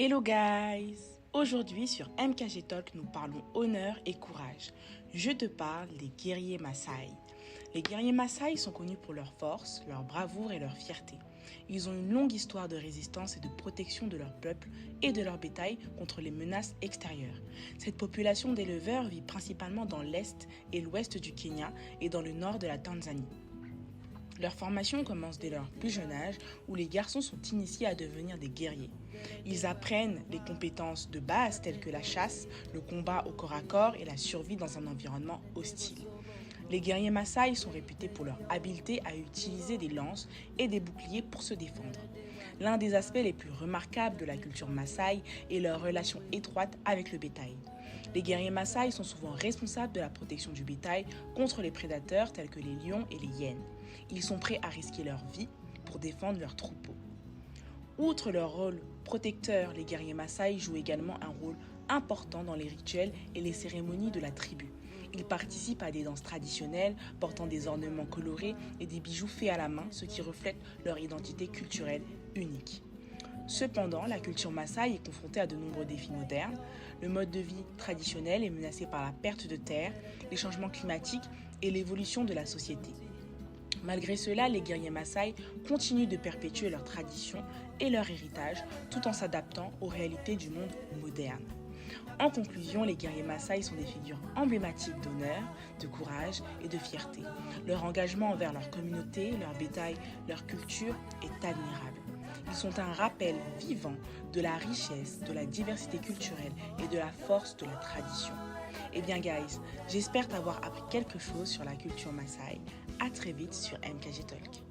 Hello guys! Aujourd'hui sur MKG Talk, nous parlons honneur et courage. Je te parle des guerriers Maasai. Les guerriers Maasai sont connus pour leur force, leur bravoure et leur fierté. Ils ont une longue histoire de résistance et de protection de leur peuple et de leur bétail contre les menaces extérieures. Cette population d'éleveurs vit principalement dans l'est et l'ouest du Kenya et dans le nord de la Tanzanie. Leur formation commence dès leur plus jeune âge où les garçons sont initiés à devenir des guerriers. Ils apprennent les compétences de base telles que la chasse, le combat au corps à corps et la survie dans un environnement hostile. Les guerriers Maasai sont réputés pour leur habileté à utiliser des lances et des boucliers pour se défendre. L'un des aspects les plus remarquables de la culture Maasai est leur relation étroite avec le bétail. Les guerriers Maasai sont souvent responsables de la protection du bétail contre les prédateurs tels que les lions et les hyènes. Ils sont prêts à risquer leur vie pour défendre leur troupeau. Outre leur rôle protecteur, les guerriers Maasai jouent également un rôle important dans les rituels et les cérémonies de la tribu. Ils participent à des danses traditionnelles, portant des ornements colorés et des bijoux faits à la main, ce qui reflète leur identité culturelle unique. Cependant, la culture Maasai est confrontée à de nombreux défis modernes. Le mode de vie traditionnel est menacé par la perte de terres, les changements climatiques et l'évolution de la société. Malgré cela, les guerriers Maasai continuent de perpétuer leurs traditions et leur héritage tout en s'adaptant aux réalités du monde moderne. En conclusion, les guerriers Maasai sont des figures emblématiques d'honneur, de courage et de fierté. Leur engagement envers leur communauté, leur bétail, leur culture est admirable. Ils sont un rappel vivant de la richesse, de la diversité culturelle et de la force de la tradition. Eh bien guys, j'espère t'avoir appris quelque chose sur la culture Maasai. À très vite sur MKG Talk.